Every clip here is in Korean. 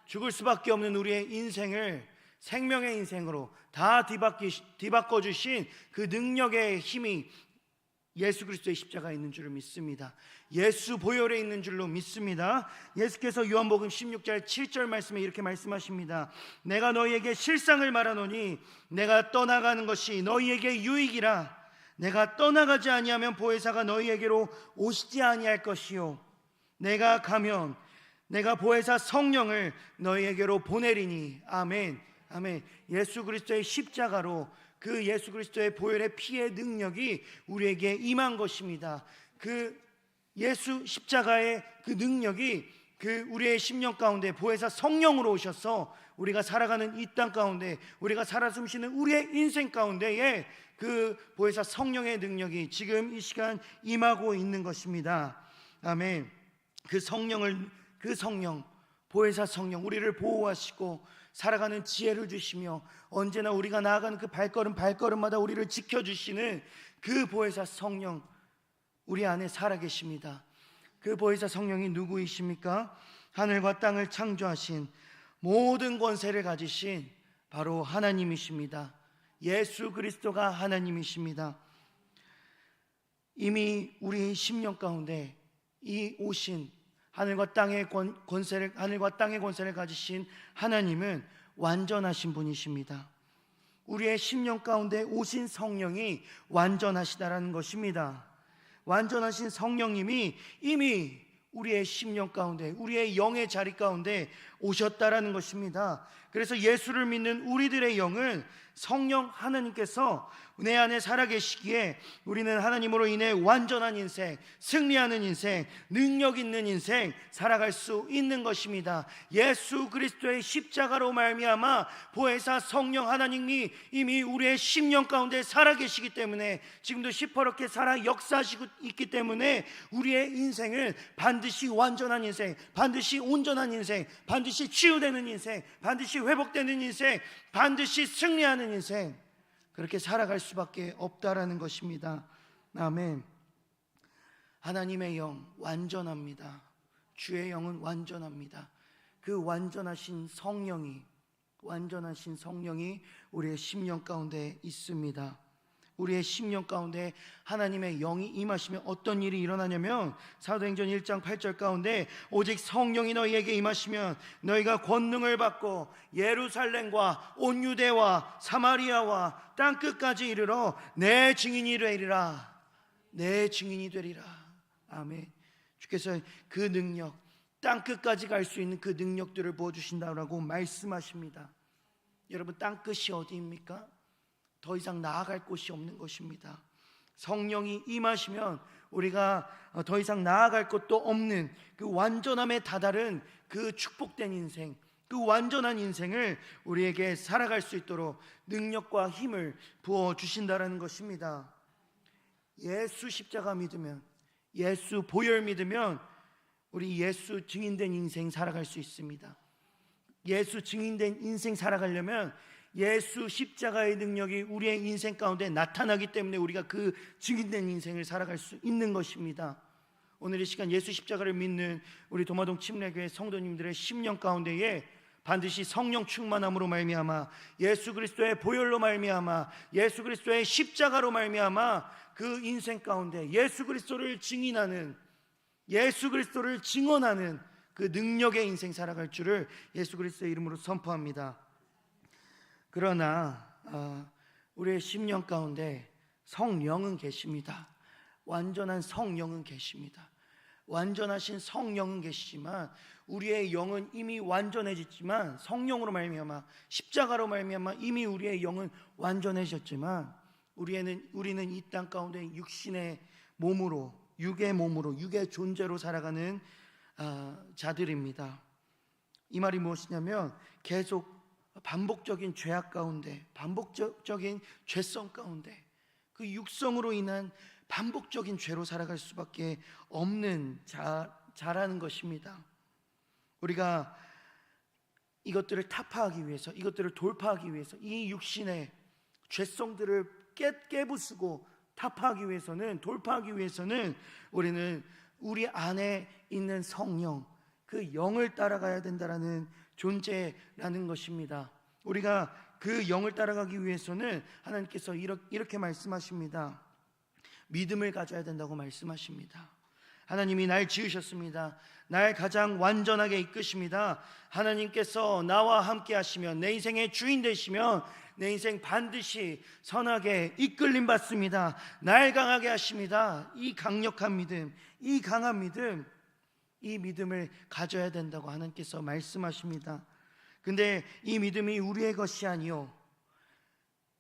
죽을 수밖에 없는 우리의 인생을 생명의 인생으로 다 뒤바꿔 주신 그 능력의 힘이 예수 그리스도의 십자가에 있는 줄을 믿습니다. 예수 보혈에 있는 줄로 믿습니다. 예수께서 요한복음 16장 7절 말씀에 이렇게 말씀하십니다. 내가 너희에게 실상을 말하노니 내가 떠나가는 것이 너희에게 유익이라. 내가 떠나가지 아니하면 보혜사가 너희에게로 오시지 아니할 것이요 내가 가면 내가 보혜사 성령을 너희에게로 보내리니. 아멘. 아멘. 예수 그리스도의 십자가로 그 예수 그리스도의 보혈의 피의 능력이 우리에게 임한 것입니다. 그 예수 십자가의 그 능력이 그 우리의 심령 가운데 보혜사 성령으로 오셔서 우리가 살아가는 이 땅 가운데, 우리가 살아 숨쉬는 우리의 인생 가운데에 그 보혜사 성령의 능력이 지금 이 시간 임하고 있는 것입니다. 아멘. 그 성령, 보혜사 성령, 우리를 보호하시고 살아가는 지혜를 주시며 언제나 우리가 나아가는 그 발걸음마다 우리를 지켜주시는 그 보혜사 성령, 우리 안에 살아계십니다. 그 보혜사 성령이 누구이십니까? 하늘과 땅을 창조하신, 모든 권세를 가지신 바로 하나님이십니다. 예수 그리스도가 하나님이십니다. 이미 우리 심령 가운데 이 오신 하늘과 땅의 권세를 가지신 하나님은 완전하신 분이십니다. 우리의 심령 가운데 오신 성령이 완전하시다라는 것입니다. 완전하신 성령님이 이미 우리의 심령 가운데, 우리의 영의 자리 가운데 오셨다라는 것입니다. 그래서 예수를 믿는 우리들의 영은 성령 하나님께서 내 안에 살아계시기에 우리는 하나님으로 인해 완전한 인생, 승리하는 인생, 능력 있는 인생 살아갈 수 있는 것입니다. 예수 그리스도의 십자가로 말미암아 보혜사 성령 하나님이 이미 우리의 심령 가운데 살아계시기 때문에, 지금도 시퍼렇게 살아 역사하시고 있기 때문에 우리의 인생을 반드시 완전한 인생, 반드시 온전한 인생, 반드시 치유되는 인생, 반드시 회복되는 인생, 반드시 승리하는 인생, 그렇게 살아갈 수밖에 없다라는 것입니다. 아멘. 하나님의 영 완전합니다. 주의 영은 완전합니다. 그 완전하신 성령이 우리의 심령 가운데 있습니다. 우리의 심령 가운데 하나님의 영이 임하시면 어떤 일이 일어나냐면, 사도행전 1장 8절 가운데 오직 성령이 너희에게 임하시면 너희가 권능을 받고 예루살렘과 온 유대와 사마리아와 땅끝까지 이르러 내 증인이 되리라. 내 증인이 되리라. 아멘. 주께서 그 능력, 땅끝까지 갈 수 있는 그 능력들을 부어주신다고 말씀하십니다. 여러분, 땅끝이 어디입니까? 더 이상 나아갈 곳이 없는 것입니다. 성령이 임하시면 우리가 더 이상 나아갈 곳도 없는 그 완전함에 다다른 그 축복된 인생, 그 완전한 인생을 우리에게 살아갈 수 있도록 능력과 힘을 부어주신다는 것입니다. 예수 십자가 믿으면, 예수 보혈 믿으면 우리 예수 증인된 인생 살아갈 수 있습니다. 예수 증인된 인생 살아가려면 예수 십자가의 능력이 우리의 인생 가운데 나타나기 때문에 우리가 그 증인된 인생을 살아갈 수 있는 것입니다. 오늘 이 시간 예수 십자가를 믿는 우리 도마동 침례교회 성도님들의 심령 가운데에 반드시 성령 충만함으로 말미암아, 예수 그리스도의 보혈로 말미암아, 예수 그리스도의 십자가로 말미암아 그 인생 가운데 예수 그리스도를 증인하는, 예수 그리스도를 증언하는 그 능력의 인생 살아갈 줄을 예수 그리스도의 이름으로 선포합니다. 그러나 우리의 심령 가운데 성령은 계십니다. 완전한 성령은 계십니다. 완전하신 성령은 계시지만 우리의 영은 이미 완전해졌지만, 성령으로 말미암아, 십자가로 말미암아 이미 우리의 영은 완전해졌지만 우리는 이 땅 가운데 육신의 몸으로, 육의 존재로 살아가는 자들입니다. 이 말이 무엇이냐면, 계속 반복적인 죄악 가운데, 반복적인 죄성 가운데, 그 육성으로 인한 반복적인 죄로 살아갈 수밖에 없는 자라는 것입니다. 우리가 이것들을 타파하기 위해서, 이것들을 돌파하기 위해서, 이 육신의 죄성들을 깨부수고 타파하기 위해서는, 돌파하기 위해서는 우리는 우리 안에 있는 성령, 그 영을 따라가야 된다라는 존재라는 것입니다. 우리가 그 영을 따라가기 위해서는 하나님께서 이렇게 말씀하십니다. 믿음을 가져야 된다고 말씀하십니다. 하나님이 날 지으셨습니다. 날 가장 완전하게 이끄십니다. 하나님께서 나와 함께 하시면, 내 인생의 주인 되시면 내 인생 반드시 선하게 이끌림 받습니다. 날 강하게 하십니다. 이 강력한 믿음, 이 강한 믿음, 이 믿음을 가져야 된다고 하나님께서 말씀하십니다. 근데 이 믿음이 우리의 것이 아니요,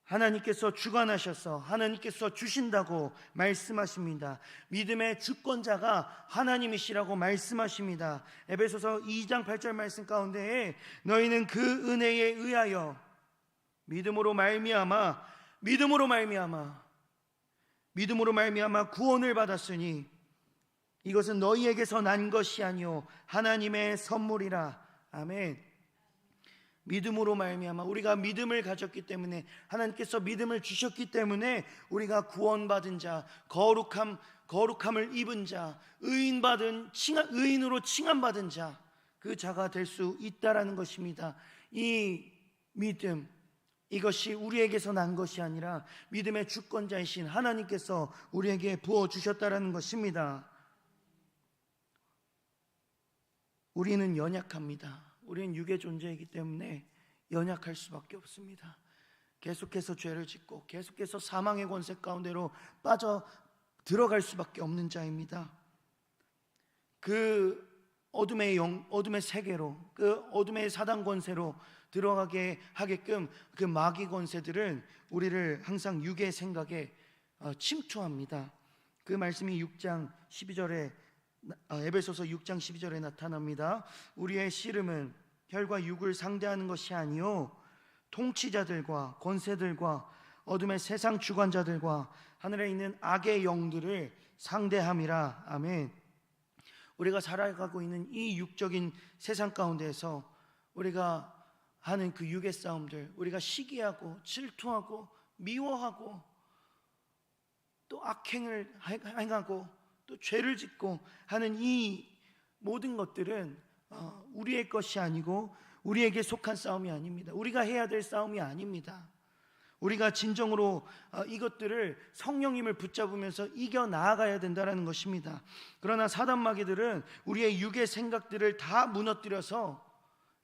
하나님께서 주관하셔서 하나님께서 주신다고 말씀하십니다. 믿음의 주권자가 하나님이시라고 말씀하십니다. 에베소서 2장 8절 말씀 가운데에 너희는 그 은혜에 의하여 믿음으로 말미암아 구원을 받았으니 이것은 너희에게서 난 것이 아니요 하나님의 선물이라. 아멘. 믿음으로 말미암아, 우리가 믿음을 가졌기 때문에, 하나님께서 믿음을 주셨기 때문에 우리가 구원받은 자, 거룩함을 입은 자, 의인으로 칭함받은 자, 그 자가 될 수 있다라는 것입니다. 이 믿음, 이것이 우리에게서 난 것이 아니라 믿음의 주권자이신 하나님께서 우리에게 부어주셨다라는 것입니다. 우리는 연약합니다. 우리는 육의 존재이기 때문에 연약할 수밖에 없습니다. 계속해서 죄를 짓고 계속해서 사망의 권세 가운데로 빠져 들어갈 수밖에 없는 자입니다. 그 어둠의 세계로, 그 어둠의 사단 권세로 들어가게 하게끔 그 마귀 권세들은 우리를 항상 육의 생각에 침투합니다. 그 말씀이 6장 12절에 에베소서 6장 12절에 나타납니다. 우리의 씨름은 혈과 육을 상대하는 것이 아니요 통치자들과 권세들과 어둠의 세상 주관자들과 하늘에 있는 악의 영들을 상대함이라. 아멘. 우리가 살아가고 있는 이 육적인 세상 가운데에서 우리가 하는 그 육의 싸움들, 우리가 시기하고 질투하고 미워하고 또 악행을 행하고 또 죄를 짓고 하는 이 모든 것들은 우리의 것이 아니고 우리에게 속한 싸움이 아닙니다. 우리가 해야 될 싸움이 아닙니다. 우리가 진정으로 이것들을 성령님을 붙잡으면서 이겨 나아가야 된다는 것입니다. 그러나 사단 마귀들은 우리의 육의 생각들을 다 무너뜨려서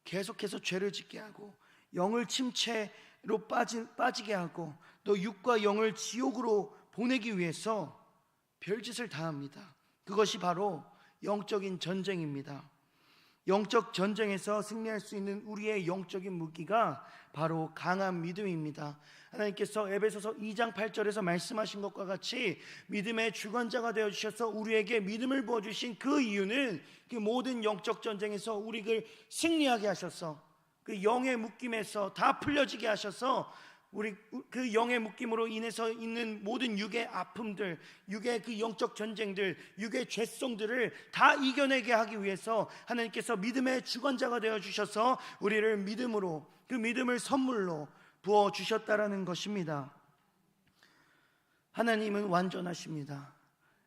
계속해서 죄를 짓게 하고 영을 침체로 빠지게 하고 또 육과 영을 지옥으로 보내기 위해서 별짓을 다 합니다. 그것이 바로 영적인 전쟁입니다. 영적 전쟁에서 승리할 수 있는 우리의 영적인 무기가 바로 강한 믿음입니다. 하나님께서 에베소서 2장 8절에서 말씀하신 것과 같이 믿음의 주관자가 되어주셔서 우리에게 믿음을 부어주신 그 이유는 그 모든 영적 전쟁에서 우리를 승리하게 하셔서 그 영의 묶임에서 다 풀려지게 하셔서 우리 그 영의 묶임으로 인해서 있는 모든 육의 아픔들, 육의 그 영적 전쟁들, 육의 죄성들을 다 이겨내게 하기 위해서 하나님께서 믿음의 주관자가 되어 주셔서 우리를 믿음으로, 그 믿음을 선물로 부어 주셨다라는 것입니다. 하나님은 완전하십니다.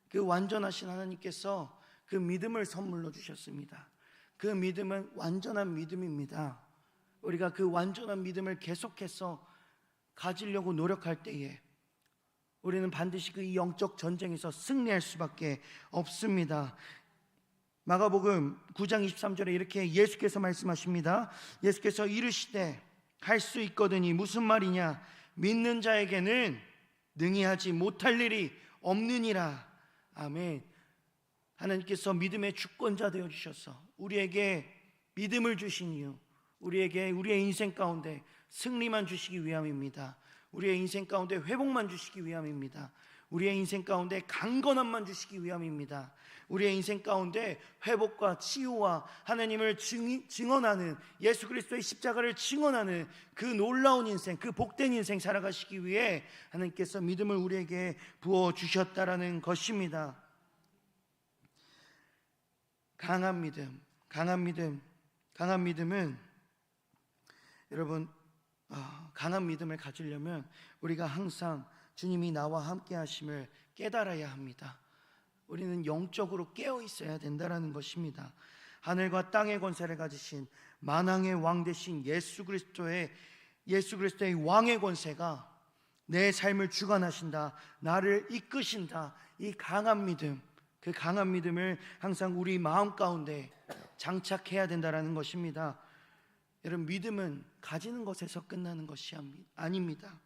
그 완전하신 하나님께서 그 믿음을 선물로 주셨습니다. 그 믿음은 완전한 믿음입니다. 우리가 그 완전한 믿음을 계속해서 가지려고 노력할 때에 우리는 반드시 그 영적 전쟁에서 승리할 수밖에 없습니다. 마가복음 9장 23절에 이렇게 예수께서 말씀하십니다. 예수께서 이르시되 할 수 있거든이 무슨 말이냐, 믿는 자에게는 능히 하지 못할 일이 없느니라. 아멘. 하나님께서 믿음의 주권자 되어 주셔서 우리에게 믿음을 주신 이유, 우리에게 우리의 인생 가운데 승리만 주시기 위함입니다. 우리의 인생 가운데 회복만 주시기 위함입니다. 우리의 인생 가운데 강건함만 주시기 위함입니다. 우리의 인생 가운데 회복과 치유와 하나님을 증언하는, 예수 그리스도의 십자가를 증언하는 그 놀라운 인생, 그 복된 인생 살아가시기 위해 하나님께서 믿음을 우리에게 부어주셨다라는 것입니다. 강한 믿음은 여러분, 강한 믿음을 가지려면 우리가 항상 주님이 나와 함께 하심을 깨달아야 합니다. 우리는 영적으로 깨어 있어야 된다는 것입니다. 하늘과 땅의 권세를 가지신 만왕의 왕 되신 예수 그리스도의 왕의 권세가 내 삶을 주관하신다, 나를 이끄신다. 이 강한 믿음, 그 강한 믿음을 항상 우리 마음 가운데 장착해야 된다라는 것입니다. 여러분, 믿음은 가지는 것에서 끝나는 것이 아닙니다.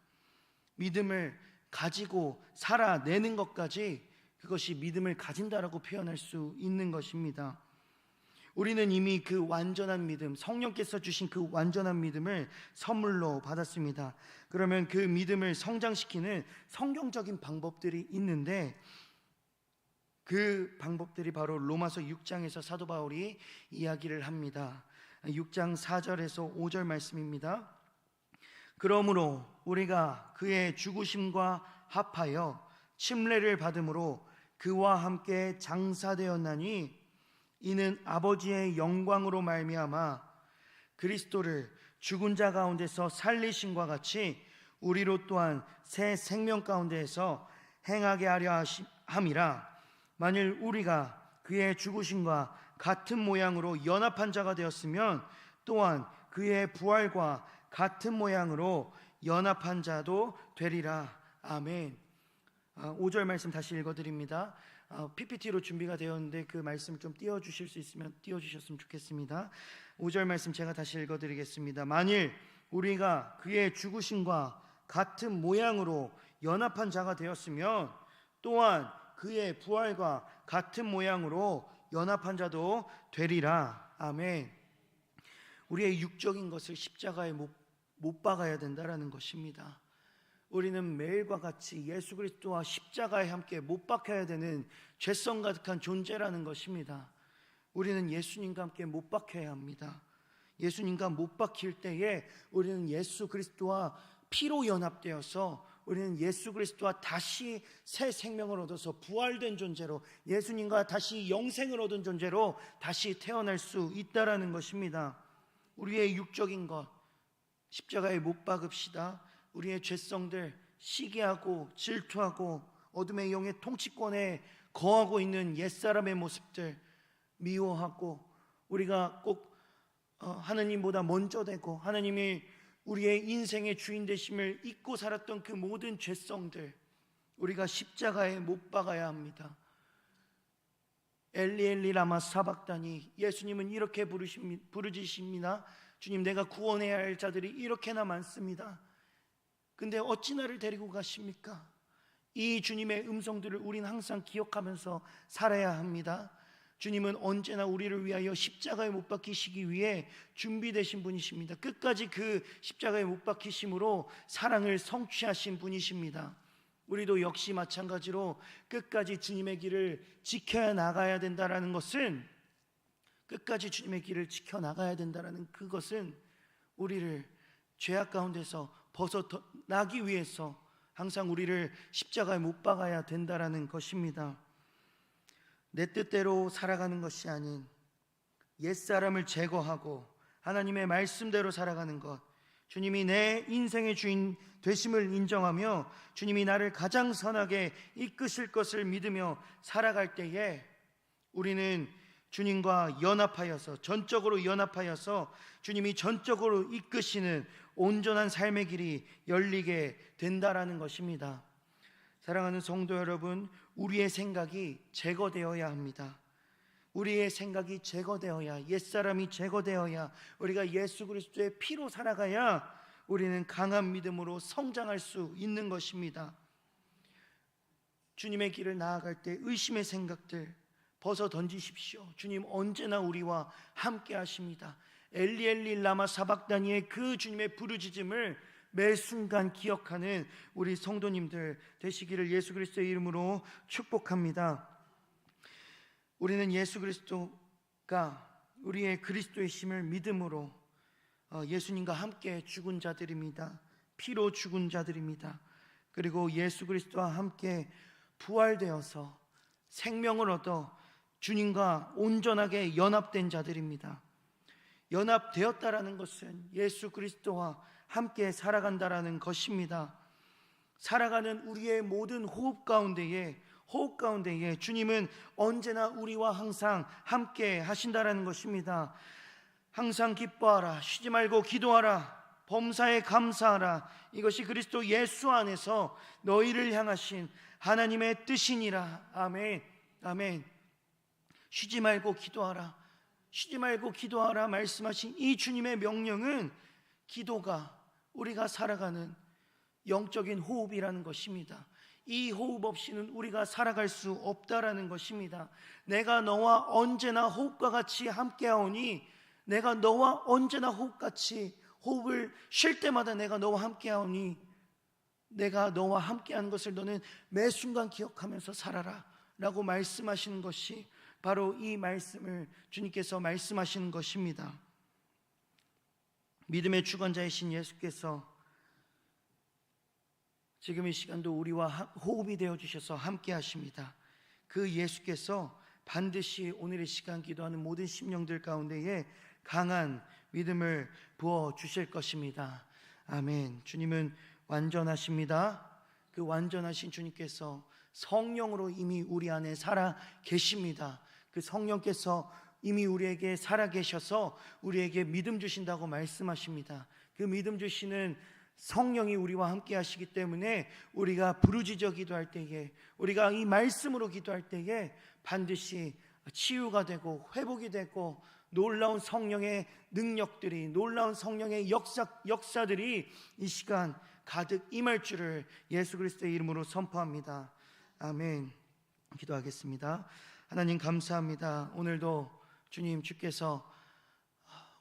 믿음을 가지고 살아내는 것까지, 그것이 믿음을 가진다라고 표현할 수 있는 것입니다. 우리는 이미 그 완전한 믿음, 성령께서 주신 그 완전한 믿음을 선물로 받았습니다. 그러면 그 믿음을 성장시키는 성경적인 방법들이 있는데, 그 방법들이 바로 로마서 6장에서 사도 바울이 이야기를 합니다. 6장 4절에서 5절 말씀입니다. 그러므로 우리가 그의 죽으심과 합하여 침례를 받음으로 그와 함께 장사되었나니, 이는 아버지의 영광으로 말미암아 그리스도를 죽은 자 가운데서 살리심과 같이 우리로 또한 새 생명 가운데에서 행하게 하려 함이라. 만일 우리가 그의 죽으심과 같은 모양으로 연합한 자가 되었으면 또한 그의 부활과 같은 모양으로 연합한 자도 되리라. 아멘. 5절 말씀 다시 읽어드립니다. PPT로 준비가 되었는데 그 말씀 좀 띄워주실 수 있으면 띄워주셨으면 좋겠습니다. 5절 말씀 제가 다시 읽어드리겠습니다. 만일 우리가 그의 죽으심과 같은 모양으로 연합한 자가 되었으면 또한 그의 부활과 같은 모양으로 연합한 자도 되리라. 아멘. 우리의 육적인 것을 십자가에 못 박아야 된다라는 것입니다. 우리는 매일과 같이 예수 그리스도와 십자가에 함께 못 박혀야 되는 죄성 가득한 존재라는 것입니다. 우리는 예수님과 함께 못 박혀야 합니다. 예수님과 못 박힐 때에 우리는 예수 그리스도와 피로 연합되어서 우리는 예수 그리스도와 다시 새 생명을 얻어서 부활된 존재로, 예수님과 다시 영생을 얻은 존재로 다시 태어날 수 있다라는 것입니다. 우리의 육적인 것 십자가에 못 박읍시다. 우리의 죄성들, 시기하고 질투하고 어둠의 영의 통치권에 거하고 있는 옛사람의 모습들 미워하고, 우리가 꼭 하나님보다 먼저 되고 하나님이 우리의 인생의 주인 되심을 잊고 살았던 그 모든 죄성들, 우리가 십자가에 못 박아야 합니다. 엘리 엘리 라마 사박다니, 예수님은 이렇게 부르짖습니다. 주님, 내가 구원해야 할 자들이 이렇게나 많습니다. 근데 어찌 나를 데리고 가십니까? 이 주님의 음성들을 우리는 항상 기억하면서 살아야 합니다. 주님은 언제나 우리를 위하여 십자가에 못 박히시기 위해 준비되신 분이십니다. 끝까지 그 십자가에 못 박히심으로 사랑을 성취하신 분이십니다. 우리도 역시 마찬가지로 끝까지 주님의 길을 지켜야 나가야 된다는 것은, 끝까지 주님의 길을 지켜나가야 된다는 그것은 우리를 죄악 가운데서 벗어나기 위해서 항상 우리를 십자가에 못 박아야 된다는 것입니다. 내 뜻대로 살아가는 것이 아닌 옛사람을 제거하고 하나님의 말씀대로 살아가는 것, 주님이 내 인생의 주인 되심을 인정하며 주님이 나를 가장 선하게 이끄실 것을 믿으며 살아갈 때에 우리는 주님과 연합하여서, 전적으로 연합하여서 주님이 전적으로 이끄시는 온전한 삶의 길이 열리게 된다라는 것입니다. 사랑하는 성도 여러분, 우리의 생각이 제거되어야 합니다. 우리의 생각이 제거되어야, 옛사람이 제거되어야, 우리가 예수 그리스도의 피로 살아가야 우리는 강한 믿음으로 성장할 수 있는 것입니다. 주님의 길을 나아갈 때 의심의 생각들 벗어 던지십시오. 주님 언제나 우리와 함께 하십니다. 엘리 엘리 라마 사박다니의 그 주님의 부르짖음을 매 순간 기억하는 우리 성도님들 되시기를 예수 그리스도의 이름으로 축복합니다. 우리는 예수 그리스도가 우리의 그리스도의 심을 믿음으로 예수님과 함께 죽은 자들입니다. 피로 죽은 자들입니다. 그리고 예수 그리스도와 함께 부활되어서 생명을 얻어 주님과 온전하게 연합된 자들입니다. 연합되었다라는 것은 예수 그리스도와 함께 살아간다라는 것입니다. 살아가는 우리의 모든 호흡 가운데에 호흡 가운데에 주님은 언제나 우리와 항상 함께 하신다라는 것입니다. 항상 기뻐하라, 쉬지 말고 기도하라, 범사에 감사하라. 이것이 그리스도 예수 안에서 너희를 향하신 하나님의 뜻이니라. 아멘, 아멘. 쉬지 말고 기도하라, 쉬지 말고 기도하라 말씀하신 이 주님의 명령은 기도가 우리가 살아가는 영적인 호흡이라는 것입니다. 이 호흡 없이는 우리가 살아갈 수 없다라는 것입니다. 내가 너와 언제나 호흡과 같이 함께하오니, 내가 너와 언제나 호흡같이, 호흡을 쉴 때마다 내가 너와 함께하오니, 내가 너와 함께하는 것을 너는 매 순간 기억하면서 살아라 라고 말씀하시는 것이 바로 이 말씀을 주님께서 말씀하시는 것입니다. 믿음의 주관자이신 예수께서 지금 이 시간도 우리와 호흡이 되어 주셔서 함께 하십니다. 그 예수께서 반드시 오늘 이 시간 기도하는 모든 심령들 가운데에 강한 믿음을 부어 주실 것입니다. 아멘. 주님은 완전하십니다. 그 완전하신 주님께서 성령으로 이미 우리 안에 살아 계십니다. 그 성령께서 이미 우리에게 살아 계셔서 우리에게 믿음 주신다고 말씀하십니다. 그 믿음 주시는 성령이 우리와 함께 하시기 때문에 우리가 부르짖어 기도할 때에, 우리가 이 말씀으로 기도할 때에 반드시 치유가 되고 회복이 되고 놀라운 성령의 능력들이, 놀라운 성령의 역사들이 이 시간 가득 임할 줄을 예수 그리스도의 이름으로 선포합니다. 아멘. 기도하겠습니다. 하나님 감사합니다. 오늘도 주님, 주께서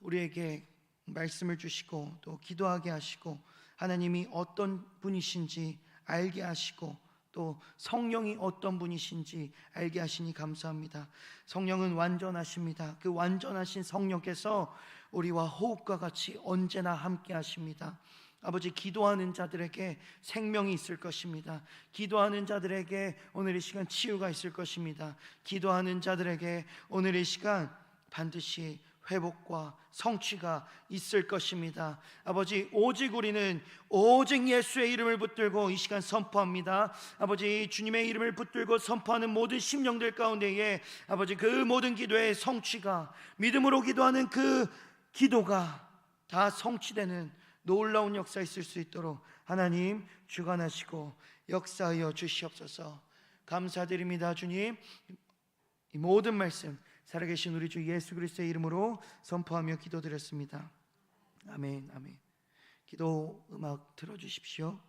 우리에게 말씀을 주시고 또 기도하게 하시고 하나님이 어떤 분이신지 알게 하시고 또 성령이 어떤 분이신지 알게 하시니 감사합니다. 성령은 완전하십니다. 그 완전하신 성령께서 우리와 호흡과 같이 언제나 함께 하십니다. 아버지, 기도하는 자들에게 생명이 있을 것입니다. 기도하는 자들에게 오늘 이 시간 치유가 있을 것입니다. 기도하는 자들에게 오늘 이 시간 반드시 회복과 성취가 있을 것입니다. 아버지, 오직 우리는 오직 예수의 이름을 붙들고 이 시간 선포합니다. 아버지, 주님의 이름을 붙들고 선포하는 모든 심령들 가운데에 아버지, 그 모든 기도의 성취가, 믿음으로 기도하는 그 기도가 다 성취되는 놀라운 역사 있을 수 있도록 하나님 주관하시고 역사하여 주시옵소서. 감사드립니다. 주님, 이 모든 말씀 살아계신 우리 주 예수 그리스도의 이름으로 선포하며 기도드렸습니다. 아멘, 아멘. 기도 음악 들어주십시오.